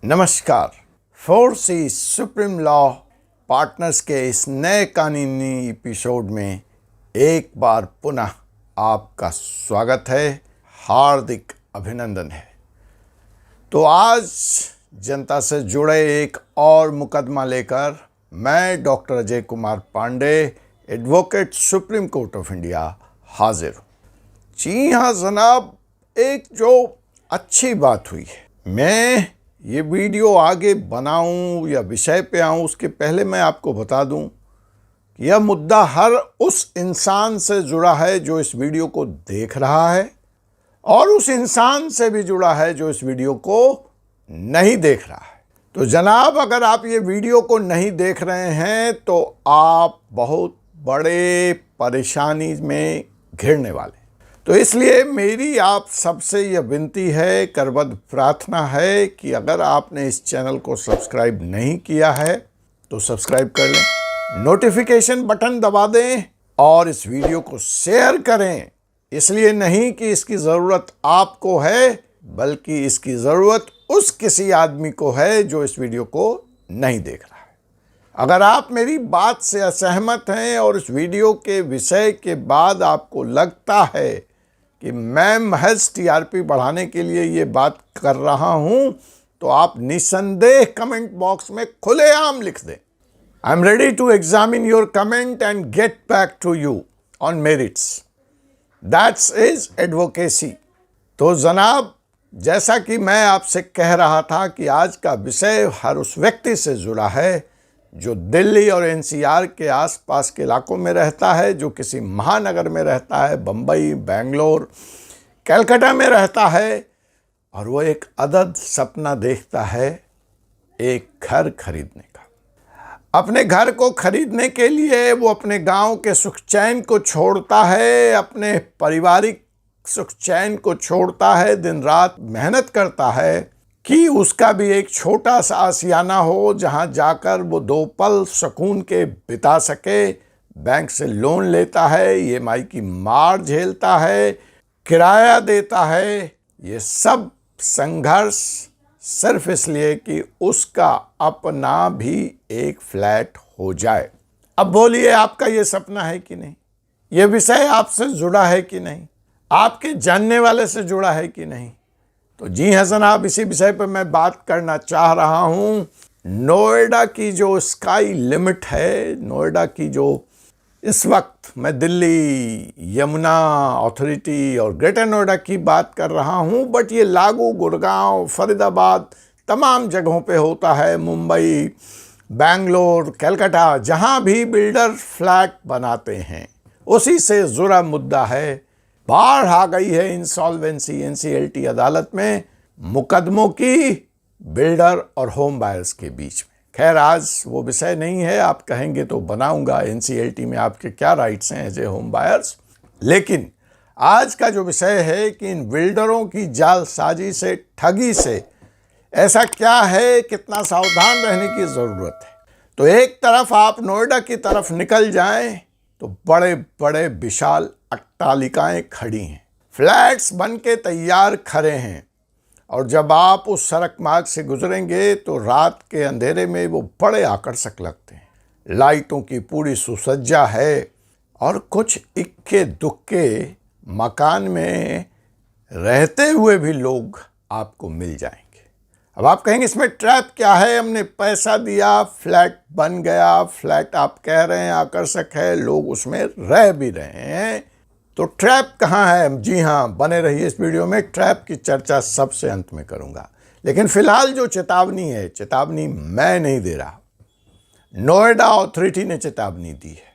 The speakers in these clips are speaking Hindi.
नमस्कार। 4C सुप्रीम लॉ पार्टनर्स के इस नए कानूनी एपिसोड में एक बार पुनः आपका स्वागत है, हार्दिक अभिनंदन है। तो आज जनता से जुड़े एक और मुकदमा लेकर मैं doctor Ajay Kumar Pandey, advocate supreme court of India हाजिर हूँ। जी हाँ जनाब, एक जो अच्छी बात हुई है, मैं ये वीडियो आगे बनाऊं या विषय पे आऊं उसके पहले मैं आपको बता दूं कि यह मुद्दा हर उस इंसान से जुड़ा है जो इस वीडियो को देख रहा है और उस इंसान से भी जुड़ा है जो इस वीडियो को नहीं देख रहा है। तो जनाब, अगर आप ये वीडियो को नहीं देख रहे हैं तो आप बहुत बड़े परेशानी में घिरने वाले। तो इसलिए मेरी आप सबसे यह विनती है, करबद्ध प्रार्थना है कि अगर आपने इस चैनल को सब्सक्राइब नहीं किया है तो सब्सक्राइब कर लें, नोटिफिकेशन बटन दबा दें और इस वीडियो को शेयर करें। इसलिए नहीं कि इसकी ज़रूरत आपको है, बल्कि इसकी ज़रूरत उस किसी आदमी को है जो इस वीडियो को नहीं देख रहा है। अगर आप मेरी बात से असहमत हैं और इस वीडियो के विषय के बाद आपको लगता है कि मैं महज टीआरपी बढ़ाने के लिए ये बात कर रहा हूं, तो आप निसंदेह कमेंट बॉक्स में खुलेआम लिख दें। I am ready to examine your comment and get back to you on merits. That's is advocacy. तो जनाब, जैसा कि मैं आपसे कह रहा था कि आज का विषय हर उस व्यक्ति से जुड़ा है जो दिल्ली और एनसीआर के आसपास के इलाकों में रहता है, जो किसी महानगर में रहता है, बम्बई, बेंगलोर, कलकत्ता में रहता है, और वो एक अदद सपना देखता है एक घर खरीदने का। अपने घर को खरीदने के लिए वो अपने गांव के सुख चैन को छोड़ता है, अपने पारिवारिक सुख चैन को छोड़ता है, दिन रात मेहनत करता है कि उसका भी एक छोटा सा आशियाना हो जहां जाकर वो दो पल सुकून के बिता सके। बैंक से लोन लेता है, ईएमआई की मार झेलता है, किराया देता है। ये सब संघर्ष सिर्फ इसलिए कि उसका अपना भी एक फ्लैट हो जाए। अब बोलिए, आपका ये सपना है कि नहीं? ये विषय आपसे जुड़ा है कि नहीं? आपके जानने वाले से जुड़ा है कि नहीं? तो जी हाँ जनाब, इसी विषय पर मैं बात करना चाह रहा हूँ। नोएडा की जो स्काई लिमिट है, नोएडा की जो इस वक्त मैं दिल्ली, यमुना अथॉरिटी और ग्रेटर नोएडा की बात कर रहा हूँ, बट ये लागू गुड़गांव, फरीदाबाद तमाम जगहों पे होता है। मुंबई, बेंगलोर, कलकत्ता, जहाँ भी बिल्डर फ्लैट बनाते हैं उसी से जुड़ा मुद्दा है। बाढ़ आ गई है इंसॉल्वेंसी एनसीएलटी अदालत में मुकदमों की बिल्डर और होम बायर्स के बीच में। खैर, आज वो विषय नहीं है, आप कहेंगे तो बनाऊंगा एनसीएलटी में आपके क्या राइट्स हैं एज ए होम बायर्स। लेकिन आज का जो विषय है कि इन बिल्डरों की जालसाजी से, ठगी से ऐसा क्या है, कितना सावधान रहने की ज़रूरत है। तो एक तरफ आप नोएडा की तरफ निकल जाएं तो बड़े बड़े विशाल अट्टालिकाएं खड़ी हैं, फ्लैट्स बन के तैयार खड़े हैं, और जब आप उस सड़क मार्ग से गुजरेंगे तो रात के अंधेरे में वो बड़े आकर्षक लगते हैं। लाइटों की पूरी सुसज्जा है और कुछ इक्के दुक्के मकान में रहते हुए भी लोग आपको मिल जाएंगे। अब आप कहेंगे इसमें ट्रैप क्या है? हमने पैसा दिया, फ्लैट बन गया, फ्लैट आप कह रहे हैं आकर्षक है, लोग उसमें रह भी रहे हैं, तो ट्रैप कहाँ है? जी हाँ, बने रहिए इस वीडियो में, ट्रैप की चर्चा सबसे अंत में करूंगा। लेकिन फिलहाल जो चेतावनी है, चेतावनी मैं नहीं दे रहा, नोएडा अथॉरिटी ने चेतावनी दी है।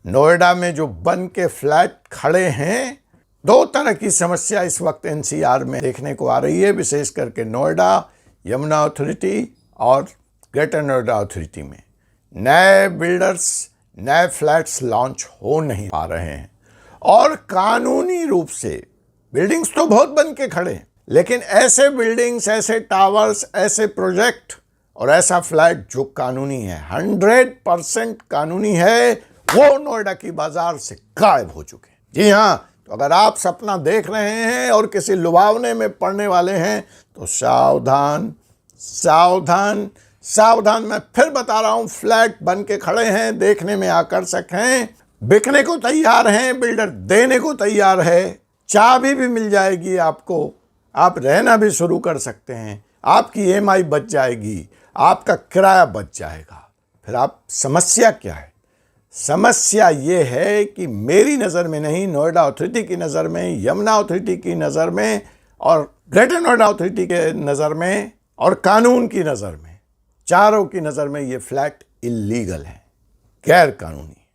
नोएडा में जो बन के फ्लैट खड़े हैं, दो तरह की समस्या इस वक्त एनसीआर में देखने को आ रही है, विशेष करके नोएडा, यमुना अथॉरिटी और ग्रेटर नोएडा अथॉरिटी में नए बिल्डर्स, नए फ्लैट्स लॉन्च हो नहीं पा रहे हैं, और कानूनी रूप से बिल्डिंग्स तो बहुत बन के खड़े हैं, लेकिन ऐसे बिल्डिंग्स, ऐसे टावर्स, ऐसे प्रोजेक्ट और ऐसा फ्लैट जो कानूनी है, 100% कानूनी है, वो नोएडा की बाजार से गायब हो चुके हैं। जी हाँ, तो अगर आप सपना देख रहे हैं और किसी लुभावने में पड़ने वाले हैं तो सावधान, सावधान सावधान, मैं फिर बता रहा हूं, फ्लैट बन के खड़े हैं, देखने में आकर्षक हैं, बिकने को तैयार हैं, बिल्डर देने को तैयार है, चाबी भी मिल जाएगी आपको, आप रहना भी शुरू कर सकते हैं, आपकी ईएमआई बच जाएगी, आपका किराया बच जाएगा। फिर आप समस्या क्या है? समस्या ये है कि मेरी नज़र में नहीं, नोएडा अथॉरिटी की नज़र में, यमुना अथॉरिटी की नज़र में और ग्रेटर नोएडा अथॉरिटी के नज़र में और कानून की नज़र में, चारों की नज़र में ये फ्लैट इल्लीगल है, गैर कानूनी।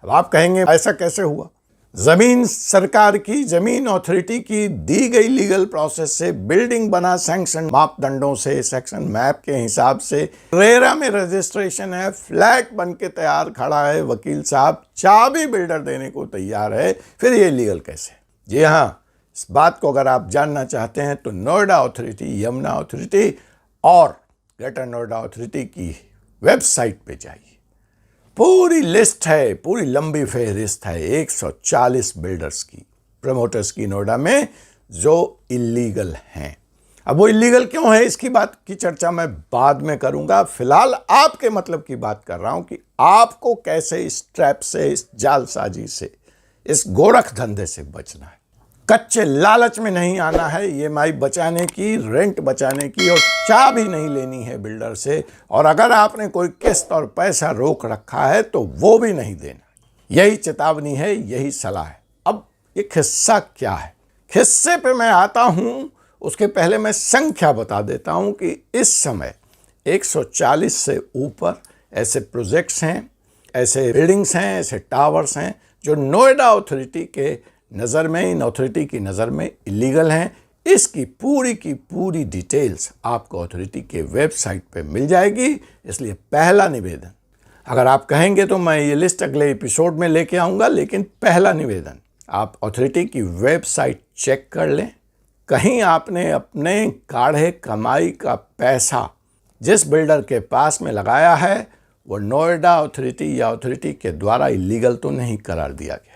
अब आप कहेंगे ऐसा कैसे हुआ? ज़मीन सरकार की, ज़मीन अथॉरिटी की दी गई लीगल प्रोसेस से बिल्डिंग बना, सैंक्शन मापदंडों से, सेक्शन मैप के हिसाब से, रेरा में रजिस्ट्रेशन है, फ्लैट बन के तैयार खड़ा है, वकील साहब चाबी बिल्डर देने को तैयार है, फिर ये लीगल कैसे? जी हाँ, इस बात को अगर आप जानना चाहते हैं तो नोएडा अथॉरिटी, यमुना अथॉरिटी और ग्रेटर नोएडा अथॉरिटी की वेबसाइट पे जाइए। पूरी लिस्ट है, पूरी लंबी फहरिस्त है 140 बिल्डर्स की, प्रमोटर्स की नोएडा में जो इल्लीगल हैं। अब वो इल्लीगल क्यों है, इसकी बात की चर्चा मैं बाद में करूंगा। फिलहाल आपके मतलब की बात कर रहा हूं कि आपको कैसे इस ट्रैप से, इस जालसाजी से, इस गोरख धंधे से बचना है। कच्चे लालच में नहीं आना है, ईएमआई बचाने की, रेंट बचाने की, और चाबी नहीं लेनी है बिल्डर से, और अगर आपने कोई किस्त और पैसा रोक रखा है तो वो भी नहीं देना। यही चेतावनी है, यही सलाह है। अब ये किस्सा क्या है? किस्से पे मैं आता हूं, उसके पहले मैं संख्या बता देता हूं कि इस समय 140 से ऊपर ऐसे प्रोजेक्ट्स हैं, ऐसे बिल्डिंग्स हैं, ऐसे टावर्स हैं जो नोएडा अथॉरिटी के नज़र में, इन अथॉरिटी की नज़र में इलीगल हैं। इसकी पूरी की पूरी डिटेल्स आपको अथॉरिटी के वेबसाइट पे मिल जाएगी। इसलिए पहला निवेदन, अगर आप कहेंगे तो मैं ये लिस्ट अगले एपिसोड में लेके आऊँगा, लेकिन पहला निवेदन, आप अथॉरिटी की वेबसाइट चेक कर लें। कहीं आपने अपने गाढ़े कमाई का पैसा जिस बिल्डर के पास में लगाया है वो नोएडा अथॉरिटी या अथॉरिटी के द्वारा इलीगल तो नहीं करार दिया गया।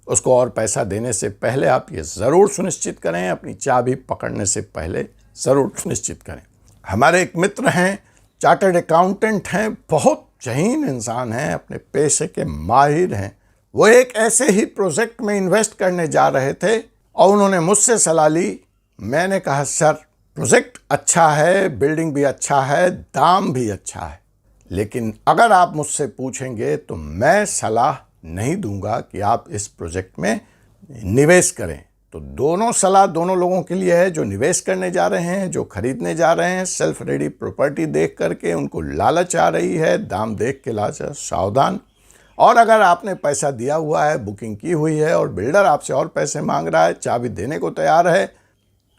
उसको और पैसा देने से पहले आप ये ज़रूर सुनिश्चित करें, अपनी चाबी पकड़ने से पहले ज़रूर सुनिश्चित करें। हमारे एक मित्र हैं, चार्टर्ड अकाउंटेंट हैं, बहुत ज़हीन इंसान हैं, अपने पेशे के माहिर हैं। वो एक ऐसे ही प्रोजेक्ट में इन्वेस्ट करने जा रहे थे और उन्होंने मुझसे सलाह ली। मैंने कहा सर प्रोजेक्ट अच्छा है, बिल्डिंग भी अच्छा है, दाम भी अच्छा है, लेकिन अगर आप मुझसे पूछेंगे तो मैं सलाह नहीं दूंगा कि आप इस प्रोजेक्ट में निवेश करें। तो दोनों सलाह दोनों लोगों के लिए है, जो निवेश करने जा रहे हैं, जो खरीदने जा रहे हैं। सेल्फ रेडी प्रॉपर्टी देख करके उनको लालच आ रही है, दाम देख के लालच, सावधान। और अगर आपने पैसा दिया हुआ है, बुकिंग की हुई है और बिल्डर आपसे और पैसे मांग रहा है, चाबी देने को तैयार है,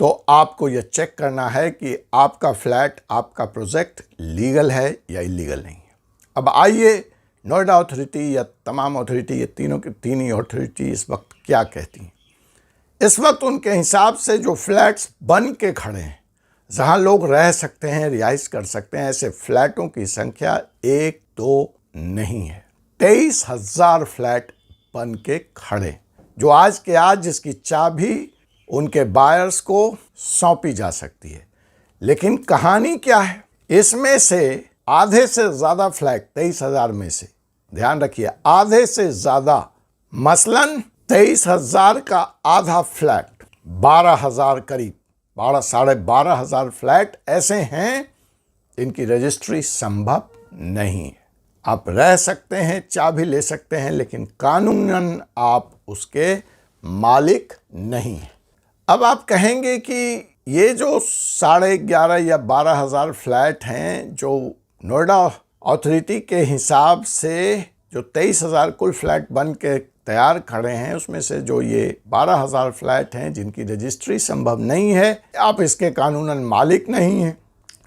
तो आपको यह चेक करना है कि आपका फ्लैट, आपका प्रोजेक्ट लीगल है या इलीगल नहीं है। अब आइए नोएडा अथॉरिटी या तमाम अथॉरिटी, ये तीनों की तीन ही अथॉरिटी इस वक्त क्या कहती हैं। इस वक्त उनके हिसाब से जो फ्लैट्स बन के खड़े हैं, जहां लोग रह सकते हैं, रिहाइश कर सकते हैं, ऐसे फ्लैटों की संख्या 1-2 नहीं है। 23,000 फ्लैट बन के खड़े, जो आज के आज जिसकी चाबी उनके बायर्स को सौंपी जा सकती है। लेकिन कहानी क्या है? इसमें से आधे से ज़्यादा फ्लैट 23,000 में से, ध्यान रखिए, आधे से ज़्यादा, मसलन 23,000 का आधा फ्लैट 12,000 करीब, 12,500 फ्लैट ऐसे हैं इनकी रजिस्ट्री संभव नहीं है। आप रह सकते हैं, चाबी ले सकते हैं, लेकिन कानूनन आप उसके मालिक नहीं हैं। अब आप कहेंगे कि ये जो 11,500 या 12,000 फ्लैट हैं जो नोएडा अथॉरिटी के हिसाब से, जो 23,000 कुल फ्लैट बन के तैयार खड़े हैं, उसमें से जो ये 12,000 फ्लैट हैं जिनकी रजिस्ट्री संभव नहीं है, आप इसके कानूनन मालिक नहीं हैं,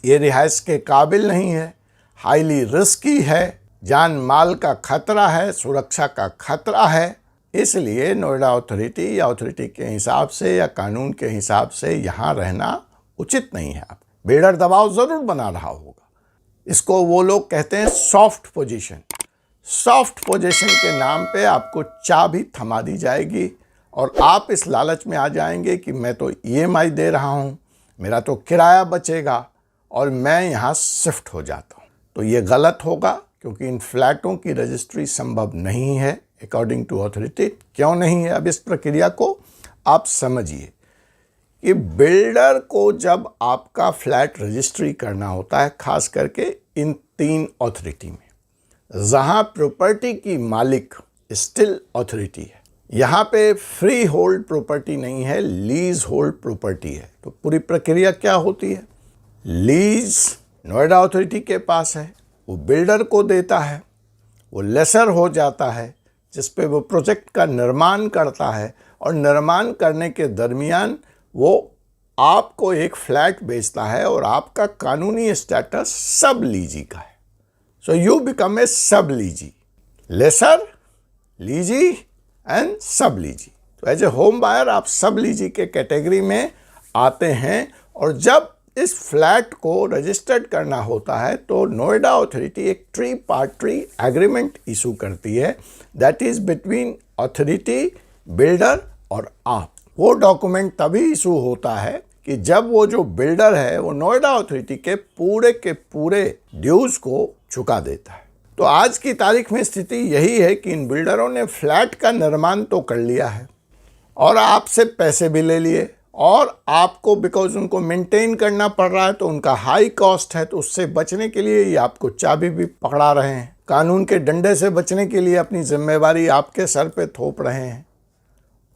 ये रिहाइश के काबिल नहीं है, हाईली रिस्की है, जान माल का खतरा है, सुरक्षा का खतरा है, इसलिए नोएडा अथॉरिटी या अथॉरिटी के हिसाब से या कानून के हिसाब से यहाँ रहना उचित नहीं है। आप बिल्डर दबाव ज़रूर बना रहा होगा। इसको वो लोग कहते हैं सॉफ्ट पोजीशन। सॉफ्ट पोजीशन के नाम पे आपको चाबी थमा दी जाएगी और आप इस लालच में आ जाएंगे कि मैं तो ईएमआई दे रहा हूँ, मेरा तो किराया बचेगा, और मैं यहाँ शिफ्ट हो जाता हूँ। तो ये गलत होगा, क्योंकि इन फ्लैटों की रजिस्ट्री संभव नहीं है अकॉर्डिंग टू अथॉरिटी। क्यों नहीं है? अब इस प्रक्रिया को आप समझिए कि बिल्डर को जब आपका फ्लैट रजिस्ट्री करना होता है, खास करके इन 3 अथॉरिटी में, जहां प्रॉपर्टी की मालिक स्टिल अथॉरिटी है, यहाँ पे फ्री होल्ड प्रॉपर्टी नहीं है, लीज होल्ड प्रॉपर्टी है। तो पूरी प्रक्रिया क्या होती है? लीज नोएडा अथॉरिटी के पास है, वो बिल्डर को देता है, वो लेसर हो जाता है जिस पे वो प्रोजेक्ट का निर्माण करता है, और निर्माण करने के दरमियान वो आपको एक फ्लैट बेचता है और आपका कानूनी स्टेटस सब लीजी का है। सो यू बिकम ए सब लीजी, लेसर, लीजी एंड सब लीजी। तो एज ए होम बायर आप सब लीजी के कैटेगरी में आते हैं। और जब इस फ्लैट को रजिस्टर्ड करना होता है तो नोएडा अथॉरिटी एक ट्री पार्टी एग्रीमेंट इशू करती है, that is between authority, builder और आप। वो डॉक्यूमेंट तभी इशू होता है कि जब वो जो बिल्डर है वो नोएडा अथॉरिटी के पूरे ड्यूज को चुका देता है। तो आज की तारीख में स्थिति यही है कि इन बिल्डरों ने फ्लैट का निर्माण तो कर लिया है और आपसे पैसे भी ले लिए, और आपको बिकॉज उनको मेंटेन करना पड़ रहा है तो उनका हाई कॉस्ट है, तो उससे बचने के लिए ये आपको चाबी भी पकड़ा रहे हैं, कानून के डंडे से बचने के लिए अपनी जिम्मेवारी आपके सर पे थोप रहे हैं,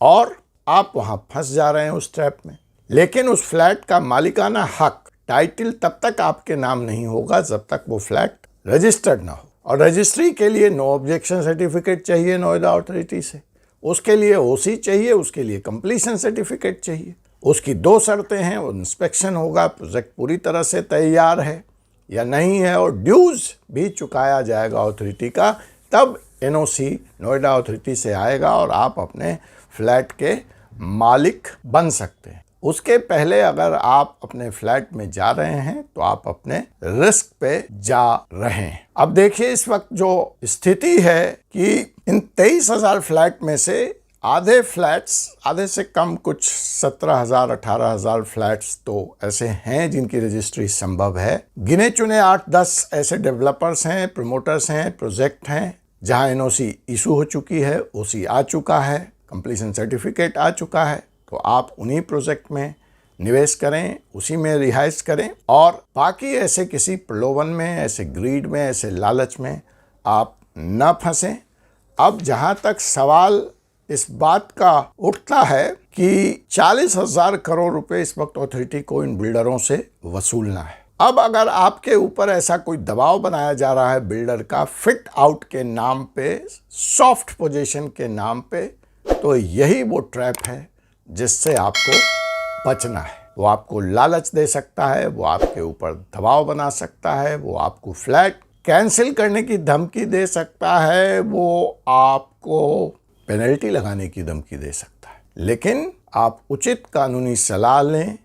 और आप वहां फंस जा रहे हैं उस ट्रैप में। लेकिन उस फ्लैट का मालिकाना हक, टाइटल तब तक आपके नाम नहीं होगा जब तक वो फ्लैट रजिस्टर्ड ना हो। और रजिस्ट्री के लिए नो ऑब्जेक्शन सर्टिफिकेट चाहिए नोएडा अथॉरिटी से, उसके लिए ओसी चाहिए, उसके लिए कंप्लीशन सर्टिफिकेट चाहिए। उसकी 2 शर्तें हैं, वो इंस्पेक्शन होगा, प्रोजेक्ट पूरी तरह से तैयार है या नहीं है, और ड्यूज भी चुकाया जाएगा अथॉरिटी का, तब एनओसी नोएडा अथॉरिटी से आएगा और आप अपने फ्लैट के मालिक बन सकते हैं। उसके पहले अगर आप अपने फ्लैट में जा रहे हैं तो आप अपने रिस्क पे जा रहे हैं। अब देखिए इस वक्त जो स्थिति है कि इन 23,000 फ्लैट में से आधे फ्लैट्स, आधे से कम, कुछ 17,000 18,000 फ्लैट्स तो ऐसे हैं जिनकी रजिस्ट्री संभव है। गिने चुने 8-10 ऐसे डेवलपर्स हैं, प्रमोटर्स हैं, प्रोजेक्ट हैं जहां एनओसी इशू हो चुकी है, ओसी आ चुका है, कंप्लीशन सर्टिफिकेट आ चुका है। तो आप उन्हीं प्रोजेक्ट में निवेश करें, उसी में रिहाइश करें, और बाकी ऐसे किसी प्रलोभन में, ऐसे ग्रीड में, ऐसे लालच में आप न फंसें। अब जहां तक सवाल इस बात का उठता है कि 40,000 करोड़ रुपए इस वक्त अथॉरिटी को इन बिल्डरों से वसूलना है। अब अगर आपके ऊपर ऐसा कोई दबाव बनाया जा रहा है बिल्डर का, फिट आउट के नाम पे, सॉफ्ट पोजीशन के नाम पे, तो यही वो ट्रैप है जिससे आपको बचना है। वो आपको लालच दे सकता है, वो आपके ऊपर दबाव बना सकता है, वो आपको फ्लैट कैंसिल करने की धमकी दे सकता है, वो आपको पेनल्टी लगाने की धमकी दे सकता है। लेकिन आप उचित कानूनी सलाह लें,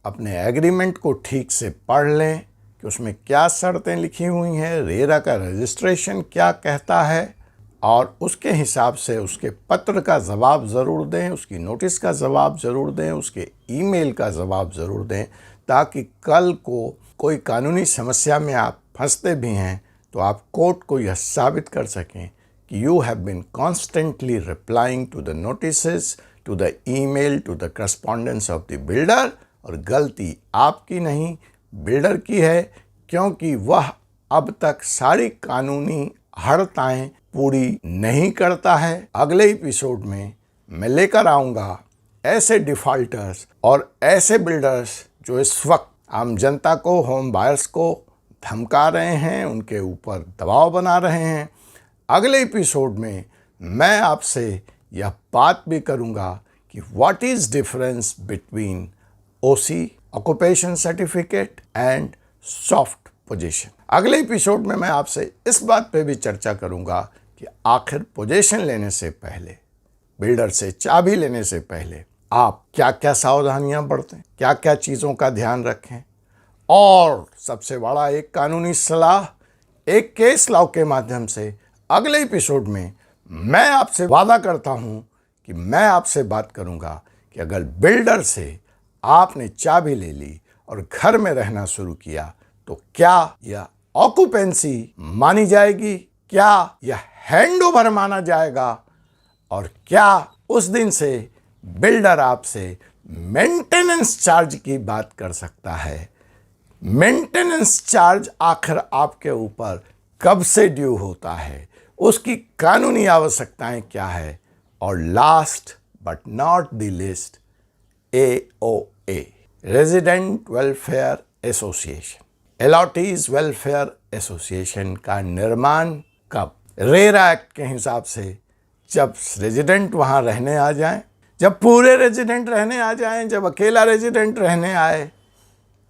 अपने एग्रीमेंट को ठीक से पढ़ लें कि उसमें क्या शर्तें लिखी हुई हैं, रेरा का रजिस्ट्रेशन क्या कहता है, और उसके हिसाब से उसके पत्र का जवाब ज़रूर दें, उसकी नोटिस का जवाब ज़रूर दें, उसके ईमेल का जवाब ज़रूर दें, ताकि कल को कोई कानूनी समस्या में आप फंसते भी हैं तो आप कोर्ट को यह साबित कर सकें कि you have been constantly replying to the notices, to the email, to the correspondence of the builder, और गलती आपकी नहीं बिल्डर की है, क्योंकि वह अब तक सारी कानूनी हड़ताएं पूरी नहीं करता है। अगले एपिसोड में मैं लेकर आऊँगा ऐसे डिफ़ॉल्टर्स और ऐसे बिल्डर्स जो इस वक्त आम जनता को, होम बायर्स को धमका रहे हैं, उनके ऊपर दबाव बना रहे हैं। अगले एपिसोड में मैं आपसे यह बात भी करूँगा कि what is difference between OC, occupation certificate, and soft position. अगले एपिसोड में मैं आपसे इस बात पे भी चर्चा करूंगा कि आखिर पोजीशन लेने से पहले, बिल्डर से चाबी लेने से पहले आप क्या क्या सावधानियां बरतें, क्या क्या चीज़ों का ध्यान रखें, और सबसे बड़ा एक कानूनी सलाह, एक केस लॉ के माध्यम से अगले एपिसोड में मैं आपसे वादा करता हूं कि मैं आपसे बात करूंगा कि अगर बिल्डर से आपने चाबी ले ली और घर में रहना शुरू किया तो क्या यह ऑक्यूपेंसी मानी जाएगी, क्या यह हैंडओवर माना जाएगा, और क्या उस दिन से बिल्डर आपसे मेंटेनेंस चार्ज की बात कर सकता है। मेंटेनेंस चार्ज आखिर आपके ऊपर कब से ड्यू होता है, उसकी कानूनी आवश्यकताएं क्या है, और last but not the list AOA resident welfare association, allottees welfare association का निर्माण कब। रेरा एक्ट के हिसाब से जब रेजिडेंट वहां रहने आ जाएं, जब पूरे रेजिडेंट रहने आ जाएं, जब अकेला रेजिडेंट रहने आए,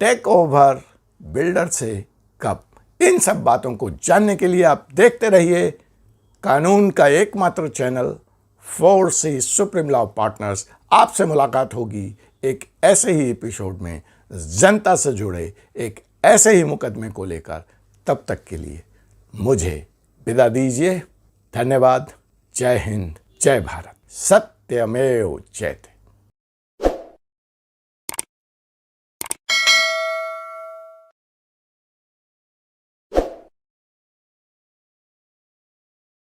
टेक ओवर बिल्डर से कब। इन सब बातों को जानने के लिए आप देखते रहिए कानून का एकमात्र channel 4C supreme law partners. आपसे मुलाकात होगी एक ऐसे ही एपिसोड में, जनता से जुड़े एक ऐसे ही मुकदमे को लेकर। तब तक के लिए मुझे विदा दीजिए। धन्यवाद। जय हिंद, जय भारत, सत्यमेव जयते।